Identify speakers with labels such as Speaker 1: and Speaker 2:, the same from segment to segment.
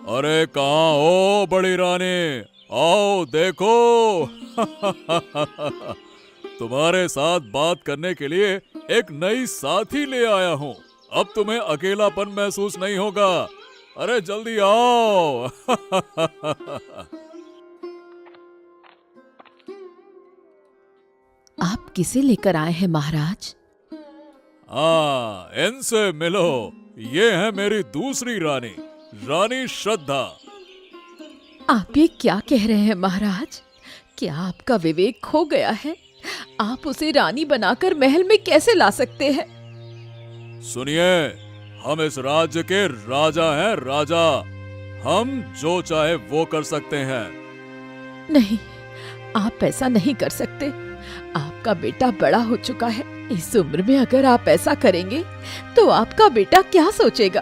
Speaker 1: अरे कहाँ हो बड़ी रानी, आओ देखो। तुम्हारे साथ बात करने के लिए एक नई साथी ले आया हूँ। अब तुम्हें अकेलापन महसूस नहीं होगा। अरे जल्दी आओ।
Speaker 2: आप किसे लेकर आए हैं महाराज?
Speaker 1: हाँ, इनसे मिलो। ये है मेरी दूसरी रानी, रानी श्रद्धा।
Speaker 2: आप ये क्या कह रहे हैं महाराज? क्या आपका विवेक खो गया है? आप उसे रानी बनाकर महल में कैसे ला सकते हैं?
Speaker 1: सुनिए, हम इस राज्य के राजा हैं, राजा। हम जो चाहे वो कर सकते हैं।
Speaker 2: नहीं, आप ऐसा नहीं कर सकते। आपका बेटा बड़ा हो चुका है। इस उम्र में अगर आप ऐसा करेंगे तो आपका बेटा क्या सोचेगा?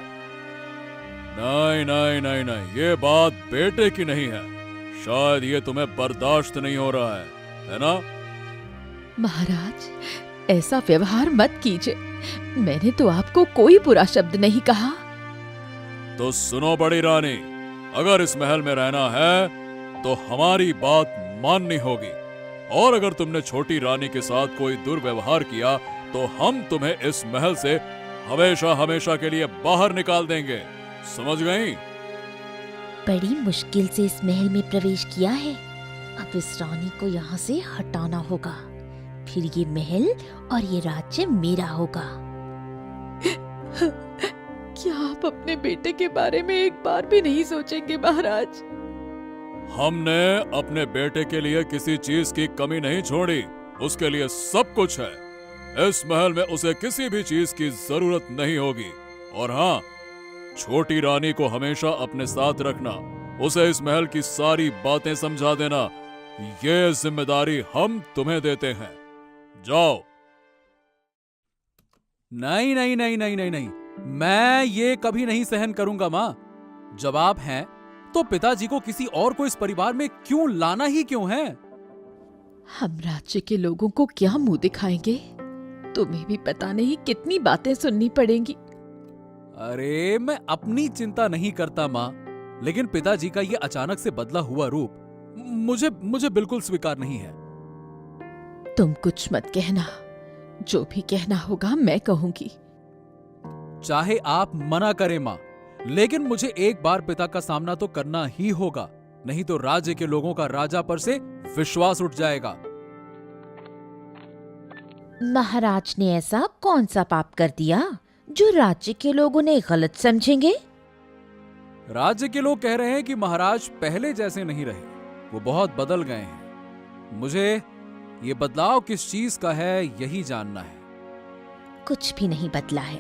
Speaker 1: नहीं नहीं नहीं नहीं, ये बात बेटे की नहीं है। शायद ये तुम्हें बर्दाश्त नहीं हो रहा है ना?
Speaker 2: महाराज, ऐसा व्यवहार मत कीजिए। मैंने तो आपको कोई बुरा शब्द नहीं कहा।
Speaker 1: तो सुनो बड़ी रानी, अगर इस महल में रहना है तो हमारी बात माननी होगी। और अगर तुमने छोटी रानी के साथ कोई दुर्व्यवहार किया तो हम तुम्हें इस महल से हमेशा हमेशा के लिए बाहर निकाल देंगे। समझ गई?
Speaker 3: बड़ी मुश्किल से इस महल में प्रवेश किया है। अब इस रानी को यहाँ से हटाना होगा, फिर ये महल और ये राज्य मेरा होगा।
Speaker 2: क्या आप अपने बेटे के बारे में एक बार भी नहीं सोचेंगे महाराज?
Speaker 1: हमने अपने बेटे के लिए किसी चीज की कमी नहीं छोड़ी। उसके लिए सब कुछ है। इस महल में उसे किसी भी चीज की जरूरत नहीं होगी। और हाँ, छोटी रानी को हमेशा अपने साथ रखना, उसे इस महल की सारी बातें समझा देना, ये जिम्मेदारी हम तुम्हें देते हैं। जाओ।
Speaker 4: नहीं नहीं नहीं नहीं नहीं नहीं, मैं ये कभी नहीं सहन करूंगा माँ। जब आप हैं तो पिताजी को किसी और को इस परिवार में क्यों लाना ही क्यों है?
Speaker 2: हम राज्य के लोगों को क्या मुंह दिखाएंगे? तुम्हें भी पता नहीं कितनी बातें सुननी पड़ेंगी।
Speaker 4: अरे मैं अपनी चिंता नहीं करता माँ, लेकिन पिताजी का ये अचानक से बदला हुआ रूप मुझे बिल्कुल स्वीकार नहीं है।
Speaker 2: तुम कुछ मत कहना। जो भी कहना होगा मैं कहूंगी।
Speaker 4: चाहे आप मना करें माँ, लेकिन मुझे एक बार पिता का सामना तो करना ही होगा, नहीं तो राज्य के लोगों का राजा पर से विश्वास उठ जाएगा।
Speaker 3: महाराज ने ऐसा कौन सा पाप कर दिया जो राज्य के लोग उन्हें गलत समझेंगे?
Speaker 4: राज्य के लोग कह रहे हैं कि महाराज पहले जैसे नहीं रहे, वो बहुत बदल गए हैं। मुझे ये बदलाव किस चीज का है यही जानना है।
Speaker 3: कुछ भी नहीं बदला है।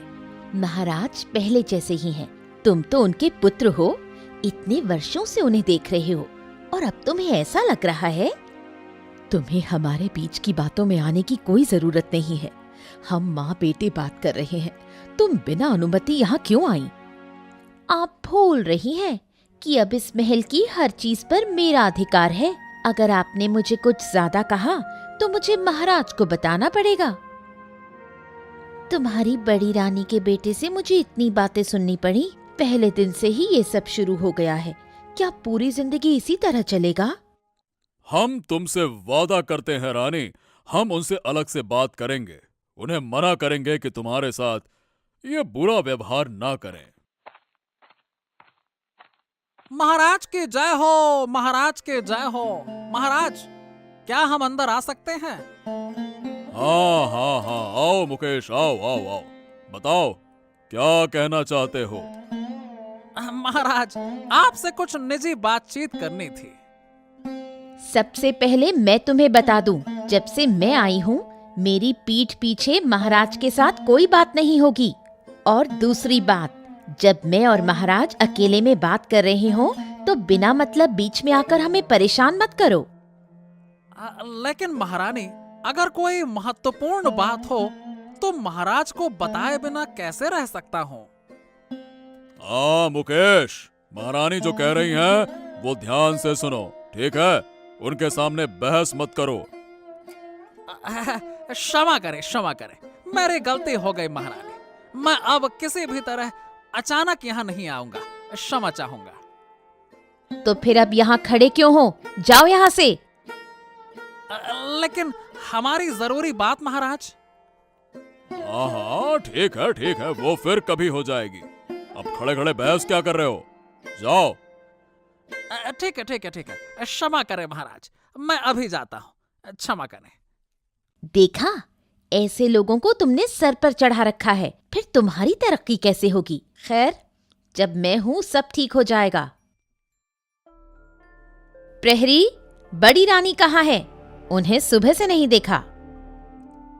Speaker 3: महाराज पहले जैसे ही हैं। तुम तो उनके पुत्र हो, इतने वर्षों से उन्हें देख रहे हो, और अब तुम्हें ऐसा लग रहा है?
Speaker 2: तुम्हें हमारे बीच की बातों में आने की कोई जरूरत नहीं है। हम माँ बेटे बात कर रहे हैं। तुम बिना अनुमति यहाँ क्यों आई?
Speaker 3: आप भूल रही हैं कि अब इस महल की हर चीज पर मेरा अधिकार है। अगर आपने मुझे कुछ ज्यादा कहा तो मुझे महाराज को बताना पड़ेगा। तुम्हारी बड़ी रानी के बेटे से मुझे इतनी बातें सुननी पड़ी। पहले दिन से ही ये सब शुरू हो गया है। क्या पूरी जिंदगी इसी तरह चलेगा?
Speaker 1: हम तुमसे वादा करते हैं रानी, हम उनसे अलग से बात करेंगे। उन्हें मना करेंगे कि तुम्हारे साथ ये बुरा व्यवहार ना करें।
Speaker 4: महाराज के जय हो, महाराज के जय हो। महाराज, क्या हम अंदर आ सकते हैं?
Speaker 1: हाँ हाँ हाँ, आओ मुकेश, आओ आओ आओ। बताओ, क्या कहना चाहते हो?
Speaker 4: महाराज, आपसे कुछ निजी बातचीत करनी थी।
Speaker 3: सबसे पहले मैं तुम्हें बता दूं, जब से मैं आई हूँ मेरी पीठ पीछे महाराज के साथ कोई बात नहीं होगी। और दूसरी बात, जब मैं और महाराज अकेले में बात कर रहे हो तो बिना मतलब बीच में आकर हमें परेशान मत करो।
Speaker 4: लेकिन महारानी, अगर कोई महत्वपूर्ण बात हो तो महाराज को बताए बिना कैसे रह सकता हूँ?
Speaker 1: मुकेश, महारानी जो कह रही हैं वो ध्यान से सुनो, ठीक है? उनके सामने बहस मत करो।
Speaker 4: क्षमा करें, क्षमा करें, मेरी गलती हो गई महारानी। मैं अब किसी भी तरह अचानक यहाँ नहीं आऊंगा, क्षमा चाहूंगा।
Speaker 3: तो फिर अब यहाँ खड़े क्यों हो? जाओ यहाँ से।
Speaker 4: लेकिन हमारी जरूरी बात महाराज।
Speaker 1: हाँ हाँ ठीक है, वो फिर कभी हो जाएगी। अब खड़े खड़े बहस क्या कर रहे हो? जाओ।
Speaker 4: ठीक है, क्षमा करें महाराज, मैं अभी जाता हूँ, क्षमा करें।
Speaker 3: देखा, ऐसे लोगों को तुमने सर पर चढ़ा रखा है, फिर तुम्हारी तरक्की कैसे होगी? खैर, जब मैं हूं सब ठीक हो जाएगा। प्रहरी, बड़ी रानी कहाँ है? उन्हें सुबह से नहीं देखा।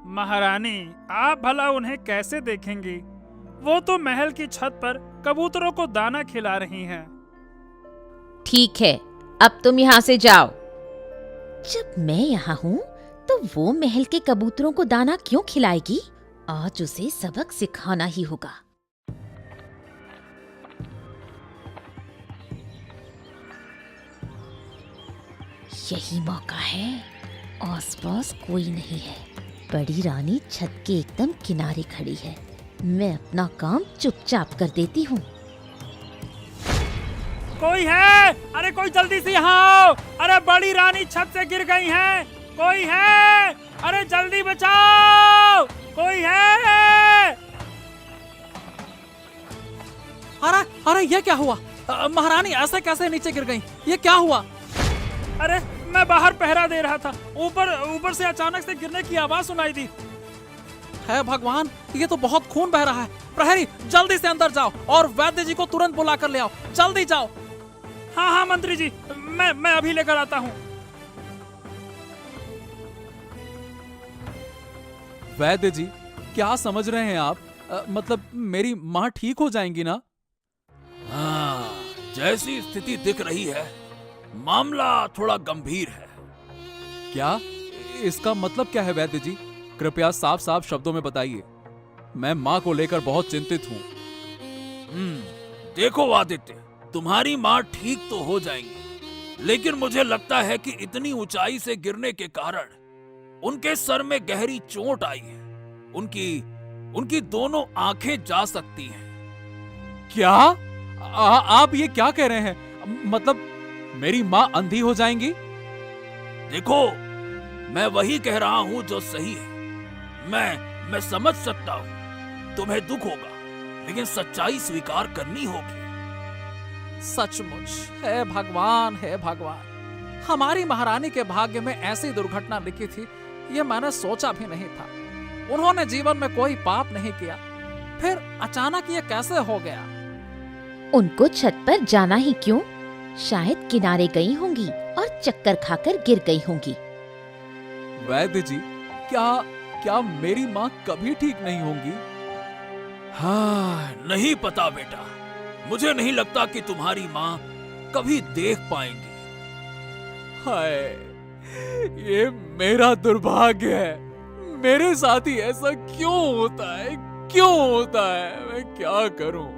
Speaker 5: महारानी, आप भला उन्हें कैसे देखेंगी? वो तो महल की छत पर कबूतरों को दाना खिला रही हैं।
Speaker 3: ठीक है, अब तुम यहाँ से जाओ। जब मैं यहाँ हूँ तो वो महल के कबूतरों को दाना क्यों खिलाएगी? आज उसे सबक सिखाना ही होगा। यही मौका है। आसपास कोई नहीं है। बड़ी रानी छत के एकदम किनारे खड़ी है। मैं अपना काम चुपचाप कर देती हूँ।
Speaker 5: कोई है? अरे कोई जल्दी से यहाँ आओ। अरे बड़ी रानी छत से गिर गई हैं। कोई है? अरे जल्दी बचाओ, कोई है?
Speaker 4: अरे ये क्या हुआ? महारानी ऐसे कैसे नीचे गिर गई? ये क्या हुआ?
Speaker 5: अरे मैं बाहर पहरा दे रहा था, ऊपर से अचानक से गिरने की आवाज सुनाई दी।
Speaker 4: है भगवान, ये तो बहुत खून बह रहा है। प्रहरी, जल्दी से अंदर जाओ और वैद्य जी को तुरंत बुला कर ले आओ। जल्दी जाओ।
Speaker 5: हाँ मंत्री जी, मैं अभी लेकर आता हूँ।
Speaker 4: वैद्य जी, क्या समझ रहे हैं आप? मतलब मेरी माँ ठीक हो जाएंगी ना?
Speaker 1: हाँ, जैसी स्थिति दिख रही है, मामला थोड़ा गंभीर है।
Speaker 4: क्या? इसका मतलब क्या है वैद्य जी? कृपया साफ साफ शब्दों में बताइए। मैं माँ को लेकर बहुत चिंतित हूँ।
Speaker 1: देखो आदित्य, तुम्हारी माँ ठीक तो हो जाएंगी, लेकिन मुझे लगता है कि इतनी ऊंचाई से गिरने के कारण उनके सर में गहरी चोट आई है। उनकी दोनों आंखें जा सकती हैं।
Speaker 4: क्या? आप ये क्या कह रहे हैं? मतलब मेरी माँ अंधी हो जाएंगी?
Speaker 1: देखो, मैं वही कह रहा हूँ जो सही है। मैं समझ सकता हूँ तुम्हें दुख होगा, लेकिन सच्चाई स्वीकार करनी होगी।
Speaker 4: सचमुच, हे भगवान, हे भगवान, हमारी महारानी के भाग्य में ऐसी दुर्घटना लिखी थी, ये मैंने सोचा भी नहीं था। उन्होंने जीवन में कोई पाप नहीं किया, फिर अचानक ये कैसे हो गया?
Speaker 3: उनको छत पर जाना ही क्यों? शायद किनारे गई होंगी और चक्कर खाकर गिर गई होंगी।
Speaker 4: वैद्य जी, क्या मेरी माँ कभी ठीक नहीं होंगी?
Speaker 1: हाँ, नहीं पता बेटा। मुझे नहीं लगता कि तुम्हारी माँ कभी देख पाएंगी।
Speaker 4: हाय, ये मेरा दुर्भाग्य है। मेरे साथ ही ऐसा क्यों होता है? मैं क्या करूं?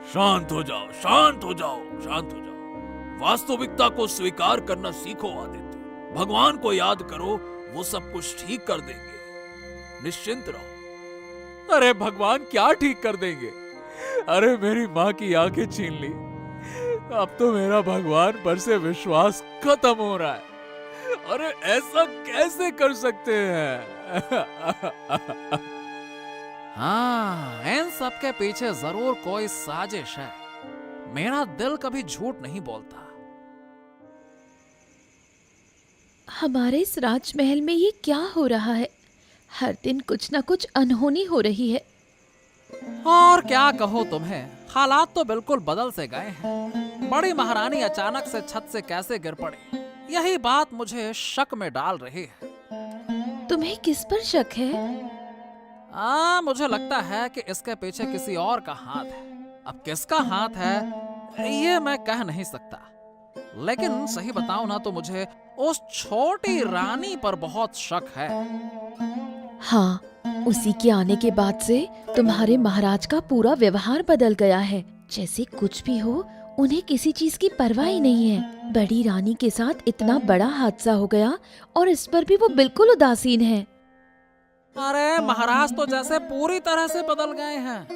Speaker 1: शांत हो जाओ। वास्तविकता को स्वीकार करना सीखो आदित्य। भगवान को याद करो, वो सब कुछ ठीक कर देंगे। निश्चिंत रहो।
Speaker 4: अरे भगवान क्या ठीक कर देंगे? अरे मेरी माँ की आंखें छीन ली। अब तो मेरा भगवान पर से विश्वास खत्म हो रहा है। अरे ऐसा कैसे कर सकते हैं? हाँ, इन सब के पीछे जरूर कोई साजिश है। मेरा दिल कभी झूठ नहीं बोलता।
Speaker 2: हमारे इस राजमहल में ये क्या हो रहा है? हर दिन कुछ ना कुछ अनहोनी हो रही है।
Speaker 4: और क्या कहो तुम्हें, हालात तो बिल्कुल बदल से गए हैं। बड़ी महारानी अचानक से छत से कैसे गिर पड़ी, यही बात मुझे शक में डाल रही है।
Speaker 2: तुम्हें किस पर शक है?
Speaker 4: मुझे लगता है कि इसके पीछे किसी और का हाथ है। अब किसका हाथ है ये मैं कह नहीं सकता, लेकिन सही बताऊं ना तो मुझे उस छोटी रानी पर बहुत शक है।
Speaker 2: हाँ, उसी के आने के बाद से तुम्हारे महाराज का पूरा व्यवहार बदल गया है। जैसे कुछ भी हो, उन्हें किसी चीज की परवाह ही नहीं है। बड़ी रानी के साथ इतना बड़ा हादसा हो गया और इस पर भी वो बिल्कुल उदासीन है।
Speaker 4: अरे महाराज तो जैसे पूरी तरह से बदल गए हैं।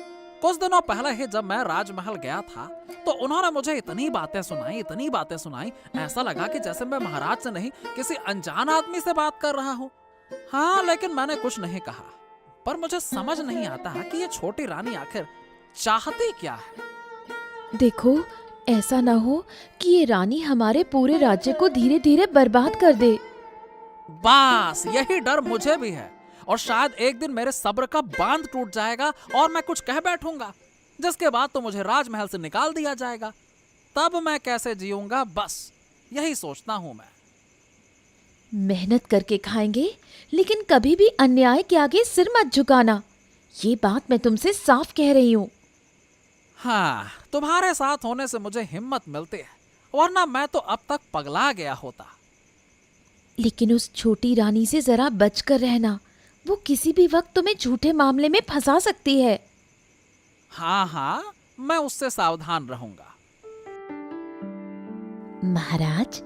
Speaker 4: कुछ दिनों पहले ही जब मैं राजमहल गया था तो उन्होंने मुझे इतनी बातें सुनाई, ऐसा लगा कि जैसे मैं महाराज से नहीं किसी अनजान आदमी से बात कर रहा हूँ। हाँ, लेकिन मैंने कुछ नहीं कहा। पर मुझे समझ नहीं आता कि ये छोटी रानी आखिर चाहती क्या है।
Speaker 2: देखो, ऐसा ना हो कि ये रानी हमारे पूरे राज्य को धीरे धीरे बर्बाद कर दे।
Speaker 4: बस यही डर मुझे भी है, और शायद एक दिन मेरे सब्र का बांध टूट जाएगा और मैं कुछ कह बैठूंगा, जिसके बाद तो मुझे राजमहल से निकाल दिया जाएगा। तब मैं कैसे जीऊंगा, बस यही सोचता हूं मैं।
Speaker 2: मेहनत करके खाएंगे, लेकिन कभी भी अन्याय के आगे सिर मत झुकाना। ये बात मैं तुमसे साफ कह रही हूँ।
Speaker 4: हाँ, तुम्हारे साथ होने से मुझे हिम्मत मिलती है, वरना मैं तो अब तक पगला गया होता।
Speaker 2: लेकिन उस छोटी रानी से जरा बचकर रहना। वो किसी भी वक्त तुम्हें झूठे मामले में फंसा सकती है।
Speaker 4: हाँ, मैं उससे सावधान रहूंगा।
Speaker 3: महाराज,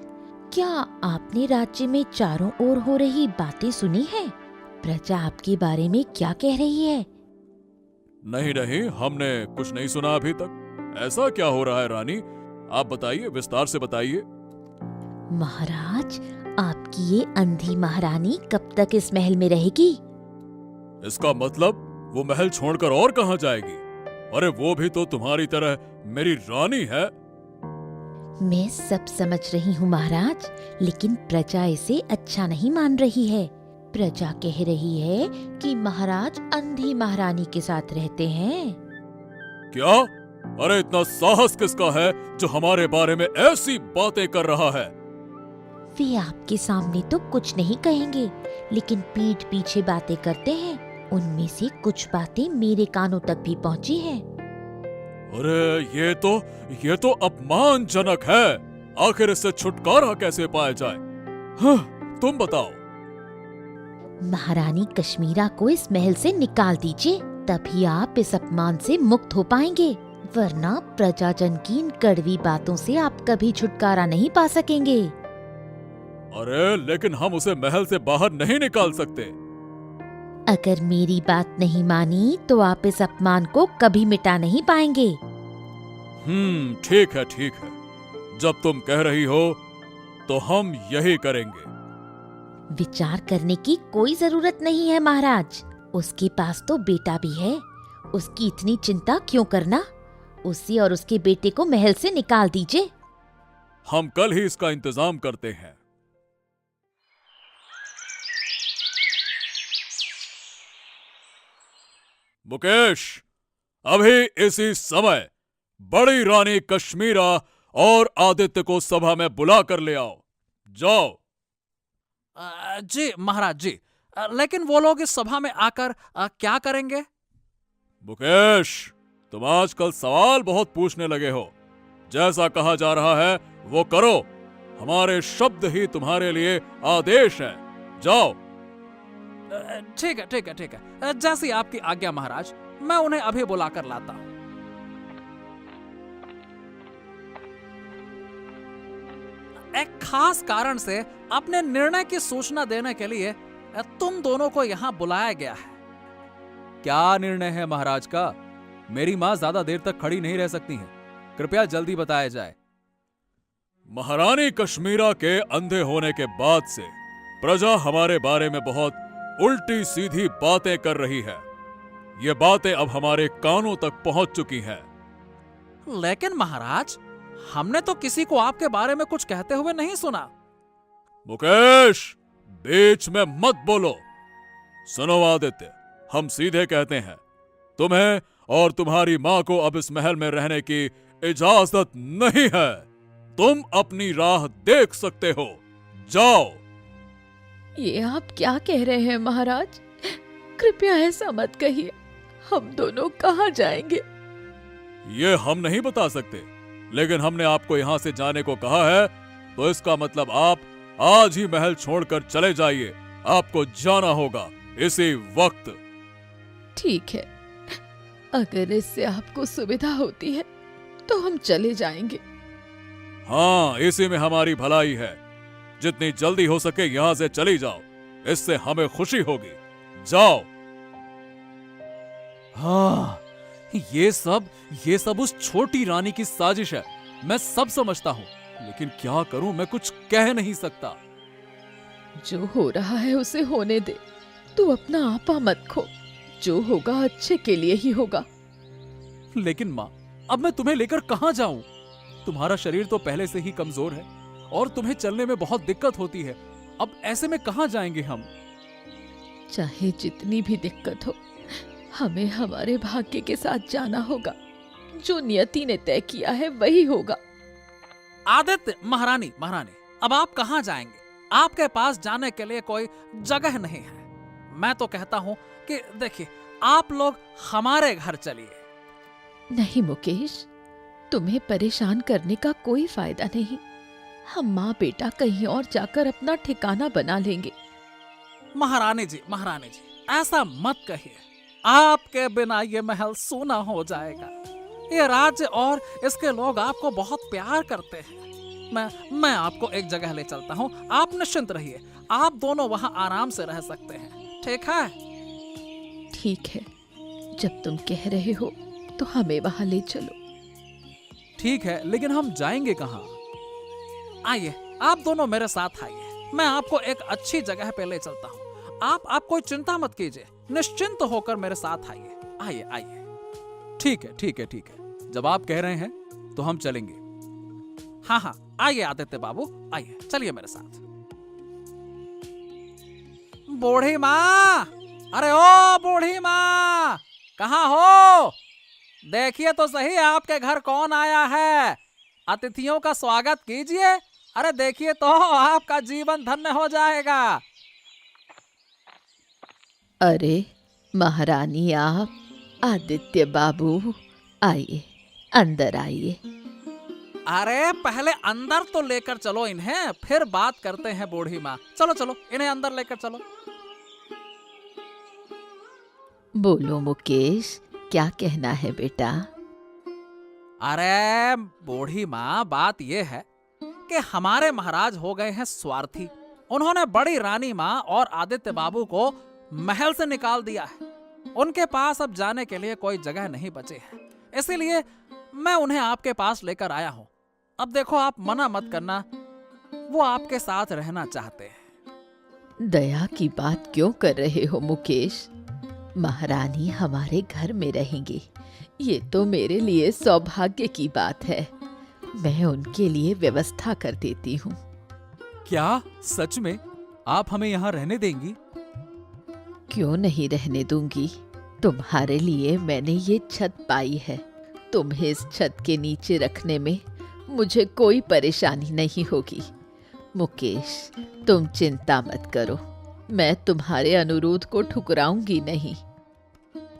Speaker 3: क्या आपने राज्य में चारों ओर हो रही बातें सुनी है? प्रजा आपके बारे में क्या कह रही है?
Speaker 1: नहीं, हमने कुछ नहीं सुना अभी तक। ऐसा क्या हो रहा है रानी? आप बताइए, विस्तार से बताइए।
Speaker 3: महाराज, आपकी ये अंधी महारानी कब तक इस महल में रहेगी?
Speaker 1: इसका मतलब वो महल छोड़कर और कहाँ जाएगी? अरे वो भी तो तुम्हारी तरह मेरी रानी है।
Speaker 3: मैं सब समझ रही हूँ महाराज, लेकिन प्रजा इसे अच्छा नहीं मान रही है। प्रजा कह रही है कि महाराज अंधी महारानी के साथ रहते हैं।
Speaker 1: क्या? अरे इतना साहस किसका है जो हमारे बारे में ऐसी बातें कर रहा है?
Speaker 3: वे आपके सामने तो कुछ नहीं कहेंगे, लेकिन पीठ पीछे बातें करते हैं। उनमें से कुछ बातें मेरे कानों तक भी पहुंची हैं।
Speaker 1: अरे ये तो अपमानजनक है। आखिर इससे छुटकारा कैसे पाया जाए? हाँ, तुम बताओ।
Speaker 3: महारानी कश्मीरा को इस महल से निकाल दीजिए, तभी आप इस अपमान से मुक्त हो पाएंगे, वरना प्रजाजन की इन कड़वी बातों से आप कभी छुटकारा नहीं पा सकेंगे।
Speaker 1: अरे लेकिन हम उसे महल से बाहर नहीं निकाल सकते।
Speaker 3: अगर मेरी बात नहीं मानी तो आप इस अपमान को कभी मिटा नहीं पाएंगे।
Speaker 1: ठीक है। जब तुम कह रही हो तो हम यही करेंगे।
Speaker 3: विचार करने की कोई जरूरत नहीं है महाराज। उसके पास तो बेटा भी है, उसकी इतनी चिंता क्यों करना? उसे और उसके बेटे को महल से निकाल दीजिए।
Speaker 1: हम कल ही इसका इंतजाम करते हैं। मुकेश, अभी इसी समय बड़ी रानी कश्मीरा और आदित्य को सभा में बुला कर ले आओ। जाओ।
Speaker 4: जी महाराज जी, लेकिन वो लोग इस सभा में आकर क्या करेंगे?
Speaker 1: मुकेश, तुम आजकल सवाल बहुत पूछने लगे हो। जैसा कहा जा रहा है वो करो। हमारे शब्द ही तुम्हारे लिए आदेश है। जाओ।
Speaker 4: ठीक है। जैसी आपकी आज्ञा महाराज, मैं उन्हें अभी बुलाकर लाता हूं। एक खास कारण से अपने निर्णय की सूचना देने के लिए तुम दोनों को यहाँ बुलाया गया है।
Speaker 6: क्या निर्णय है महाराज का? मेरी माँ ज्यादा देर तक खड़ी नहीं रह सकती हैं। कृपया जल्दी बताया जाए।
Speaker 1: महारानी कश्मीरा के अंधे होने के बाद से प्रजा हमारे बारे में बहुत उल्टी सीधी बातें कर रही है। ये बातें अब हमारे कानों तक पहुंच चुकी हैं।
Speaker 4: लेकिन महाराज, हमने तो किसी को आपके बारे में कुछ कहते हुए नहीं सुना।
Speaker 1: मुकेश, बीच में मत बोलो। सुनो आदित्य, हम सीधे कहते हैं, तुम्हें और तुम्हारी मां को अब इस महल में रहने की इजाजत नहीं है। तुम अपनी राह देख सकते हो। जाओ।
Speaker 2: ये आप क्या कह रहे हैं महाराज? कृपया ऐसा मत कहिए। हम दोनों कहाँ जाएंगे?
Speaker 1: ये हम नहीं बता सकते, लेकिन हमने आपको यहाँ से जाने को कहा है, तो इसका मतलब आप आज ही महल छोड़कर चले जाइए। आपको जाना होगा इसी वक्त।
Speaker 2: ठीक है, अगर इससे आपको सुविधा होती है तो हम चले जाएंगे।
Speaker 1: हाँ, इसी में हमारी भलाई है। जितनी जल्दी हो सके यहाँ से चली जाओ, इससे हमें खुशी होगी। जाओ।
Speaker 6: हाँ, ये सब उस छोटी रानी की साजिश है। मैं सब समझता हूँ, लेकिन क्या करूं, मैं कुछ कह नहीं सकता।
Speaker 2: जो हो रहा है उसे होने दे। तू अपना आपा मत खो। जो होगा अच्छे के लिए ही होगा।
Speaker 6: लेकिन माँ, अब मैं तुम्हें लेकर कहाँ जाऊं? तुम्हारा शरीर तो पहले से ही कमजोर है और तुम्हें चलने में बहुत दिक्कत होती है। अब ऐसे में कहाँ जाएंगे हम?
Speaker 2: चाहे जितनी भी दिक्कत हो, हमें हमारे भाग्य के साथ जाना होगा। जो नियति ने तय किया है वही होगा।
Speaker 4: आदित्य, महारानी, अब आप कहाँ जाएंगे? आपके पास जाने के लिए कोई जगह नहीं है। मैं तो कहता हूँ कि देखिए, आप लोग हमारे घर चलिए।
Speaker 2: नहीं मुकेश, तुम्हें परेशान करने का कोई फायदा नहीं। हम माँ बेटा कहीं और जाकर अपना ठिकाना बना लेंगे।
Speaker 4: महारानी जी, ऐसा मत कहिए। आपके बिना ये महल सूना हो जाएगा। ये राज्य और इसके लोग आपको बहुत प्यार करते हैं। मैं आपको एक जगह ले चलता हूँ, आप निश्चिंत रहिए। आप दोनों वहाँ आराम से रह सकते हैं, ठीक है?
Speaker 2: ठीक है, जब तुम कह रहे हो तो हमें वहाँ ले चलो।
Speaker 6: ठीक है, लेकिन हम जाएंगे कहाँ?
Speaker 4: आइए, आप दोनों मेरे साथ आइए। मैं आपको एक अच्छी जगह पे ले चलता हूँ। आप कोई चिंता मत कीजिए, निश्चिंत होकर मेरे साथ आइए। आइए।
Speaker 6: ठीक है। जब आप कह रहे हैं तो हम चलेंगे।
Speaker 4: हाँ, आइए आदित्य बाबू, आइए, चलिए मेरे साथ। बूढ़ी माँ, अरे ओ बूढ़ी माँ, कहाँ हो? देखिए तो सही, आपके घर कौन आया है। अतिथियों का स्वागत कीजिए। अरे देखिए तो, आपका जीवन धन्य हो जाएगा।
Speaker 2: अरे महारानी, आप, आदित्य बाबू, आइए, अंदर आइए।
Speaker 4: अरे पहले अंदर तो लेकर चलो इन्हें, फिर बात करते हैं बूढ़ी माँ। चलो, इन्हें अंदर लेकर चलो।
Speaker 2: बोलो मुकेश, क्या कहना है बेटा?
Speaker 4: अरे बूढ़ी माँ, बात यह है कि हमारे महाराज हो गए हैं स्वार्थी। उन्होंने बड़ी रानी माँ और आदित्य बाबू को महल से निकाल दिया है। उनके पास अब जाने के लिए कोई जगह नहीं बचे है, इसीलिए मैं उन्हें आपके पास लेकर आया हूँ। अब देखो, आप मना मत करना, वो आपके साथ रहना चाहते हैं।
Speaker 2: दया की बात क्यों कर रहे हो मुकेश? महारानी हमारे घर में रहेंगी, ये तो मेरे लिए सौभाग्य की बात है। मैं उनके लिए व्यवस्था कर देती हूँ।
Speaker 6: क्या सच में आप हमें यहाँ रहने देंगी?
Speaker 2: क्यों नहीं रहने दूंगी? तुम्हारे लिए मैंने ये छत पाई है। तुम्हें इस छत के नीचे रखने में मुझे कोई परेशानी नहीं होगी। मुकेश, तुम चिंता मत करो, मैं तुम्हारे अनुरोध को ठुकराऊंगी नहीं।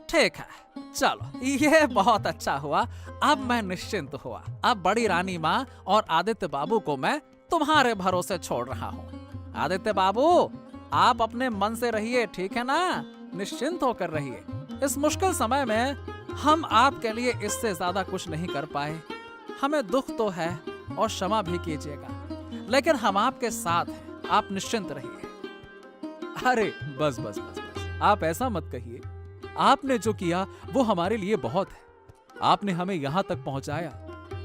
Speaker 4: ठीक है, चलो, ये बहुत अच्छा हुआ। अब मैं निश्चिंत हुआ। अब बड़ी रानी माँ और आदित्य बाबू को मैं तुम्हारे भरोसे छोड़ रहा हूँ। आदित्य बाबू, आप अपने मन से रहिए, ठीक है ना? निश्चिंत होकर रहिए। इस मुश्किल समय में हम आपके लिए इससे ज्यादा कुछ नहीं कर पाए। हमें दुख तो है और क्षमा भी कीजिएगा, लेकिन हम आपके साथ हैं। आप निश्चिंत रहिए।
Speaker 6: अरे बस, आप ऐसा मत कहिए। आपने जो किया वो हमारे लिए बहुत है। आपने हमें यहाँ तक पहुँचाया।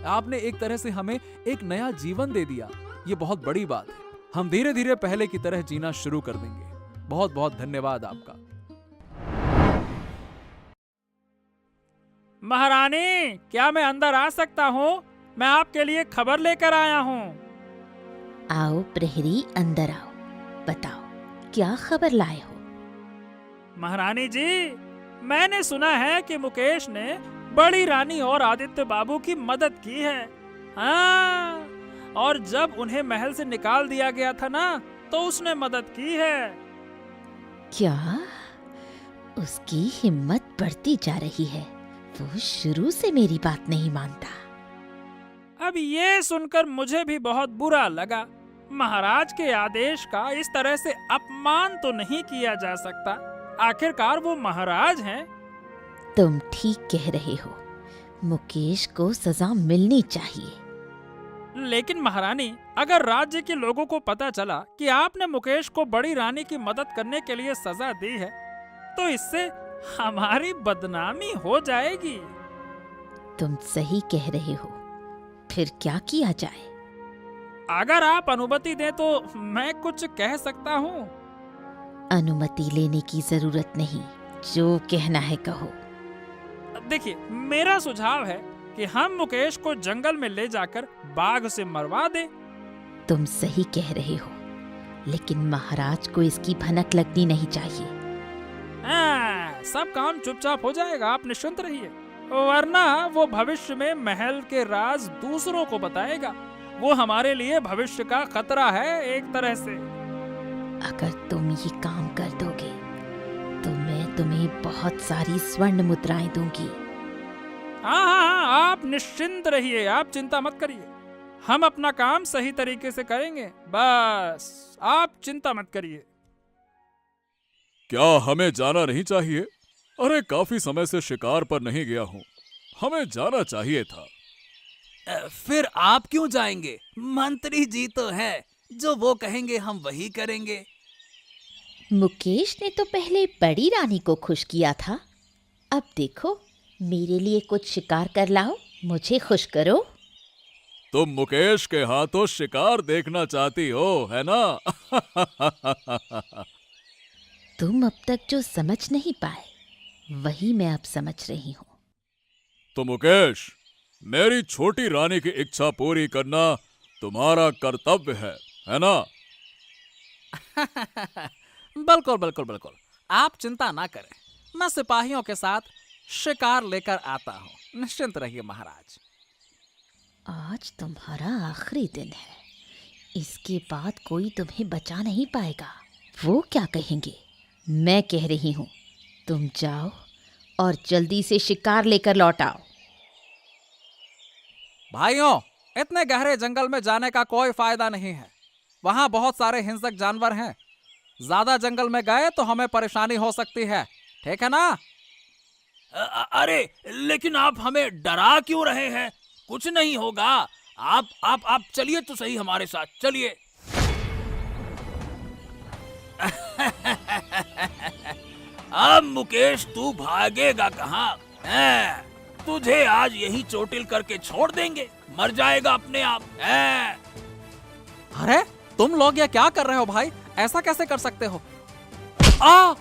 Speaker 6: आपने एक तरह से हमें एक नया जीवन दे दिया। ये बहुत बड़ी बात है। हम धीरे धीरे पहले की तरह जीना शुरू कर देंगे। बहुत बहुत धन्यवाद आपका।
Speaker 5: महारानी, क्या मैं अंदर आ सकता हूँ? मैं आपके लिए खबर लेकर आया हूँ।
Speaker 3: आओ प्रहरी, अंदर आओ। बताओ, क्या खबर लाए हो?
Speaker 5: महारानी जी, मैंने सुना है कि मुकेश ने बड़ी रानी और आदित्य बाबू की मदद की है। हाँ, और जब उन्हें महल से निकाल दिया गया था ना, तो उसने मदद की है।
Speaker 3: क्या? उसकी हिम्मत बढ़ती जा रही है। वो शुरू से मेरी बात नहीं मानता।
Speaker 5: अब ये सुनकर मुझे भी बहुत बुरा लगा। महाराज के आदेश का इस तरह से अपमान तो नहीं किया जा सकता। आखिरकार वो महाराज हैं।
Speaker 3: तुम ठीक कह रहे हो, मुकेश को सजा मिलनी चाहिए।
Speaker 5: लेकिन महारानी, अगर राज्य के लोगों को पता चला कि आपने मुकेश को बड़ी रानी की मदद करने के लिए सजा दी है, तो इससे हमारी बदनामी हो जाएगी।
Speaker 3: तुम सही कह रहे हो। फिर क्या किया जाए?
Speaker 5: अगर आप अनुमति दें तो मैं कुछ कह सकता हूँ।
Speaker 3: अनुमति लेने की जरूरत नहीं, जो कहना है कहो।
Speaker 5: देखिए, मेरा सुझाव है कि हम मुकेश को जंगल में ले जाकर बाघ से मरवा दें।
Speaker 3: तुम सही कह रहे हो, लेकिन महाराज को इसकी भनक लगनी नहीं चाहिए।
Speaker 5: सब काम चुपचाप हो जाएगा, आप निश्चिंत रहिए। वरना वो भविष्य में महल के राज दूसरों को बताएगा। वो हमारे लिए भविष्य का खतरा है एक तरह से।
Speaker 3: अगर तुम ये काम कर दोगे तो मैं तुम्हें बहुत सारी स्वर्ण मुद्राएं दूंगी।
Speaker 5: हाँ, आप निश्चिंत रहिए, आप चिंता मत करिए। हम अपना काम सही तरीके से करेंगे, बस आप चिंता मत करिए।
Speaker 1: क्या हमें जाना नहीं चाहिए? अरे काफी समय से शिकार पर नहीं गया हूँ, हमें जाना चाहिए था।
Speaker 6: फिर आप क्यों जाएंगे? मंत्री जी तो है, जो वो कहेंगे हम वही करेंगे।
Speaker 3: मुकेश ने तो पहले बड़ी रानी को खुश किया था, अब देखो मेरे लिए कुछ शिकार कर लाओ, मुझे खुश करो।
Speaker 1: तुम मुकेश के हाथों शिकार देखना चाहती हो, है ना?
Speaker 3: तुम अब तक जो समझ नहीं पाए वही मैं अब समझ रही हूँ।
Speaker 1: तो मुकेश, मेरी छोटी रानी की इच्छा पूरी करना तुम्हारा कर्तव्य है ना?
Speaker 4: बिल्कुल बिल्कुल बिल्कुल, आप चिंता ना करें, मैं सिपाहियों के साथ शिकार लेकर आता हूँ, निश्चिंत रहिए महाराज।
Speaker 3: आज तुम्हारा आखिरी दिन है, इसके बाद कोई तुम्हें बचा नहीं पाएगा। वो क्या कहेंगे? मैं कह रही हूँ, तुम जाओ और जल्दी से शिकार लेकर लौट आओ।
Speaker 4: भाइयों, इतने गहरे जंगल में जाने का कोई फायदा नहीं है, वहां बहुत सारे हिंसक जानवर हैं। ज्यादा जंगल में गए तो हमें परेशानी हो सकती है, ठीक है ना?
Speaker 6: अरे लेकिन आप हमें डरा क्यों रहे हैं? कुछ नहीं होगा, आप चलिए तो सही हमारे साथ, चलिए। अब मुकेश तू भागेगा कहाँ? तुझे आज यही चोटिल करके छोड़ देंगे, मर जाएगा अपने आप।
Speaker 4: अरे तुम लोग ये क्या कर रहे हो भाई? ऐसा कैसे कर सकते हो? आ,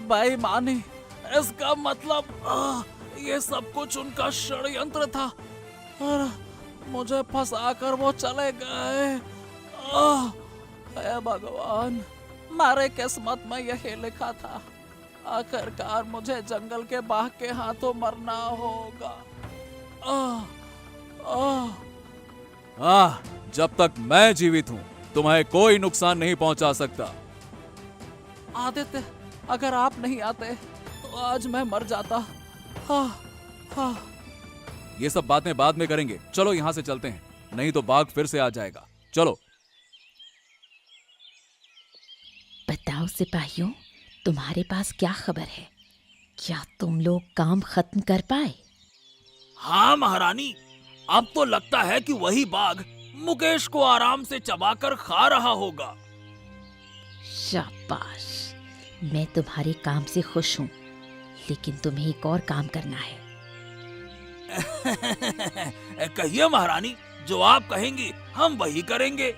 Speaker 4: बेईमानी,
Speaker 6: इसका मतलब ये सब कुछ उनका षड्यंत्र था
Speaker 4: और मुझे फंसाकर वो चले गए। हे भगवान, मारे किस्मत में यही लिखा था, आखिरकार मुझे जंगल के बाघ के हाथों मरना होगा।
Speaker 1: जब तक मैं जीवित हूँ तुम्हें कोई नुकसान नहीं पहुंचा सकता।
Speaker 4: आदित्य, अगर आप नहीं आते तो आज मैं मर जाता।
Speaker 1: ये सब बातें बाद में करेंगे, चलो यहाँ से चलते हैं, नहीं तो बाघ फिर से आ जाएगा। चलो।
Speaker 3: बताओ सिपाहियों, तुम्हारे पास क्या खबर है? क्या तुम लोग काम खत्म कर पाए?
Speaker 6: हाँ महारानी, अब तो लगता है कि वही बाघ मुकेश को आराम से चबाकर खा रहा होगा।
Speaker 3: शाबाश, मैं तुम्हारे काम से खुश हूँ, लेकिन तुम्हें एक और काम करना है।
Speaker 6: कहिए महारानी, जो आप कहेंगी हम वही करेंगे।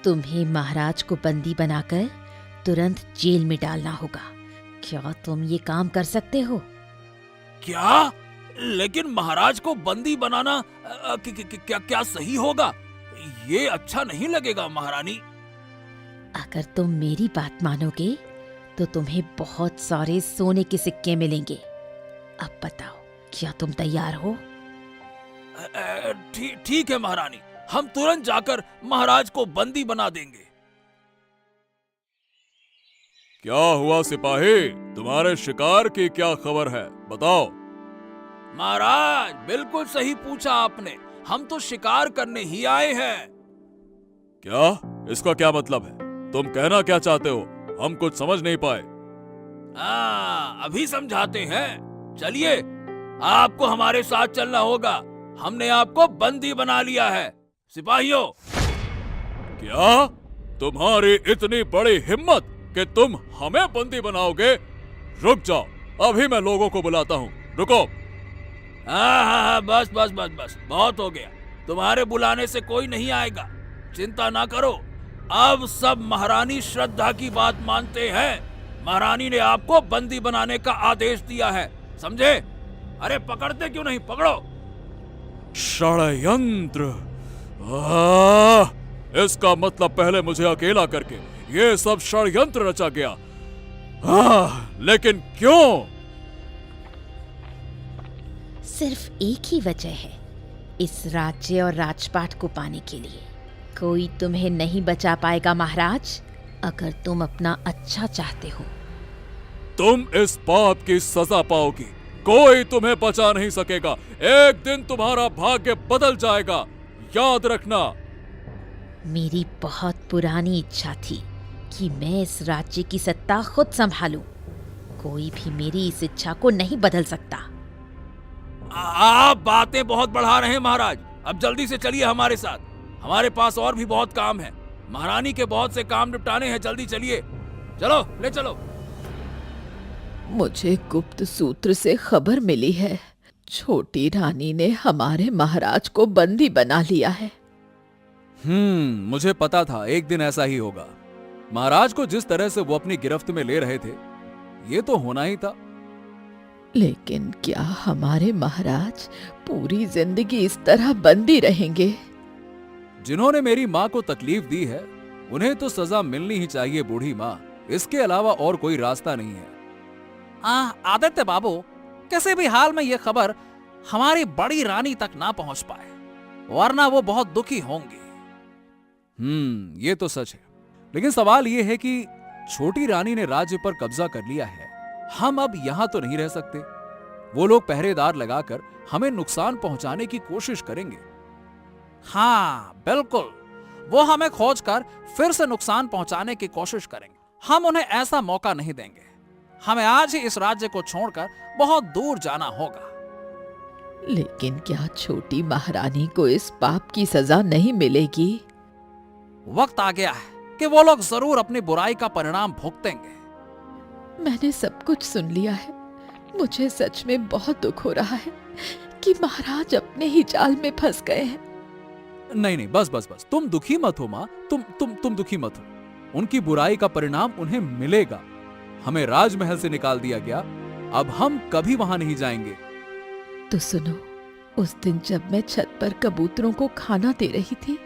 Speaker 3: तुम्हें महाराज को बंदी बनाकर तुरंत जेल में डालना होगा। क्या तुम ये काम कर सकते हो?
Speaker 6: क्या? लेकिन महाराज को बंदी बनाना क्या सही होगा? ये अच्छा नहीं लगेगा महारानी।
Speaker 3: अगर तुम मेरी बात मानोगे तो तुम्हें बहुत सारे सोने के सिक्के मिलेंगे। अब बताओ, क्या तुम तैयार हो?
Speaker 6: ठीक है महारानी, हम तुरंत जाकर महाराज को बंदी बना देंगे।
Speaker 1: क्या हुआ सिपाही, तुम्हारे शिकार की क्या खबर है, बताओ।
Speaker 6: महाराज, बिल्कुल सही पूछा आपने, हम तो शिकार करने ही आए हैं।
Speaker 1: क्या? इसका क्या मतलब है? तुम कहना क्या चाहते हो? हम कुछ समझ नहीं पाए।
Speaker 6: अभी समझाते हैं, चलिए आपको हमारे साथ चलना होगा, हमने आपको बंदी बना लिया है। सिपाहियों।
Speaker 1: क्या? तुम्हारी इतनी बड़ी हिम्मत, कि तुम हमें बंदी बनाओगे? रुक जाओ, अभी मैं लोगों को बुलाता हूँ, रुको।
Speaker 7: हाँ, बस बस बस बस, बहुत हो गया। तुम्हारे बुलाने से कोई नहीं आएगा, चिंता ना करो। अब सब महारानी श्रद्धा की बात मानते हैं। महारानी ने आपको बंदी बनाने का आदेश दिया है, समझे? अरे पकड़ते क्यों नहीं, पकड़ो।
Speaker 1: षड्यंत्र, इसका मतलब पहले मुझे अकेला करके ये सब षड्यंत्र रचा गया। लेकिन क्यों?
Speaker 3: सिर्फ एक ही वजह है, इस राज्य और राजपाट को पाने के लिए। कोई तुम्हें नहीं बचा पाएगा महाराज, अगर तुम अपना अच्छा चाहते हो।
Speaker 1: तुम इस पाप की सजा पाओगी, कोई तुम्हें बचा नहीं सकेगा। एक दिन तुम्हारा भाग्य बदल जाएगा, याद रखना।
Speaker 3: मेरी बहुत पुरानी इच्छा थी कि मैं इस राज्य की सत्ता खुद संभालूं। कोई भी मेरी इस इच्छा को नहीं बदल सकता।
Speaker 7: आप बातें बहुत बढ़ा रहे हैं महाराज, अब जल्दी से चलिए हमारे साथ, हमारे पास और भी बहुत काम है। महारानी के बहुत से काम निपटाने हैं, जल्दी चलिए, चलो ले चलो।
Speaker 2: मुझे गुप्त सूत्र से खबर मिली है, छोटी रानी ने हमारे महाराज को बंदी बना लिया है।
Speaker 6: मुझे पता था एक दिन ऐसा ही होगा। महाराज को जिस तरह से वो अपनी गिरफ्त में ले रहे थे, ये तो होना ही था।
Speaker 2: लेकिन क्या हमारे महाराज पूरी जिंदगी इस तरह बंदी रहेंगे?
Speaker 6: जिन्होंने मेरी माँ को तकलीफ दी है, उन्हें तो सजा मिलनी ही चाहिए बूढ़ी माँ। इसके अलावा और कोई रास्ता नहीं है।
Speaker 4: आदित्य बाबू, किसी भी हाल में ये खबर हमारी बड़ी रानी तक ना पहुंच पाए, वरना वो बहुत दुखी होंगी।
Speaker 6: ये तो सच है, लेकिन सवाल ये है कि छोटी रानी ने राज्य पर कब्जा कर लिया है, हम अब यहां तो नहीं रह सकते। वो लोग पहरेदार लगाकर हमें नुकसान पहुंचाने की कोशिश करेंगे।
Speaker 4: हाँ बिल्कुल, वो हमें खोजकर फिर से नुकसान पहुंचाने की कोशिश करेंगे। हम उन्हें ऐसा मौका नहीं देंगे। हमें आज ही इस राज्य को छोड़कर बहुत दूर जाना होगा।
Speaker 2: लेकिन क्या छोटी महारानी को इस पाप की सजा नहीं मिलेगी?
Speaker 4: वक्त आ गया है कि वो लोग जरूर अपनी बुराई का परिणाम भुगतेंगे।
Speaker 2: मैंने सब कुछ सुन लिया है। मुझे सच में बहुत दुख हो रहा है कि महाराज अपने ही जाल में फंस गए हैं।
Speaker 6: नहीं, बस बस बस, तुम दुखी मत हो माँ, तुम दुखी मत हो। उनकी बुराई का परिणाम उन्हें मिलेगा। हमें राजमहल से निकाल दिया गया, अब हम कभी वहां नहीं जाएंगे।
Speaker 2: तो सुनो, उस दिन जब मैं छत पर कबूतरों को खाना दे रही थी,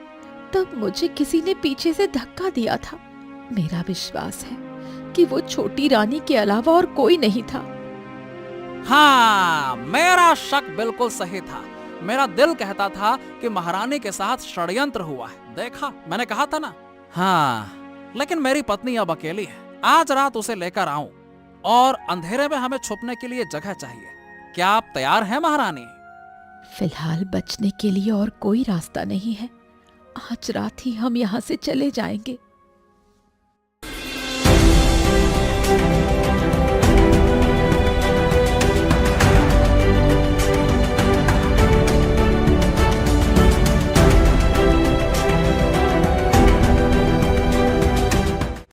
Speaker 2: तब मुझे किसी ने पीछे से धक्का दिया था। मेरा विश्वास है कि वो छोटी रानी के अलावा और कोई नहीं था।
Speaker 4: हाँ, मेरा शक बिल्कुल सही था। मेरा दिल कहता था कि महारानी के साथ षड्यंत्र हुआ है। देखा, मैंने कहा था ना। हाँ, लेकिन मेरी पत्नी अब अकेली है। आज रात उसे लेकर आऊं, और अंधेरे में हमें छुपने के लिए जगह चाहिए। क्या आप तैयार हैं महारानी?
Speaker 2: फिलहाल बचने के लिए और कोई रास्ता नहीं है। आज रात ही हम यहाँ से चले जाएंगे।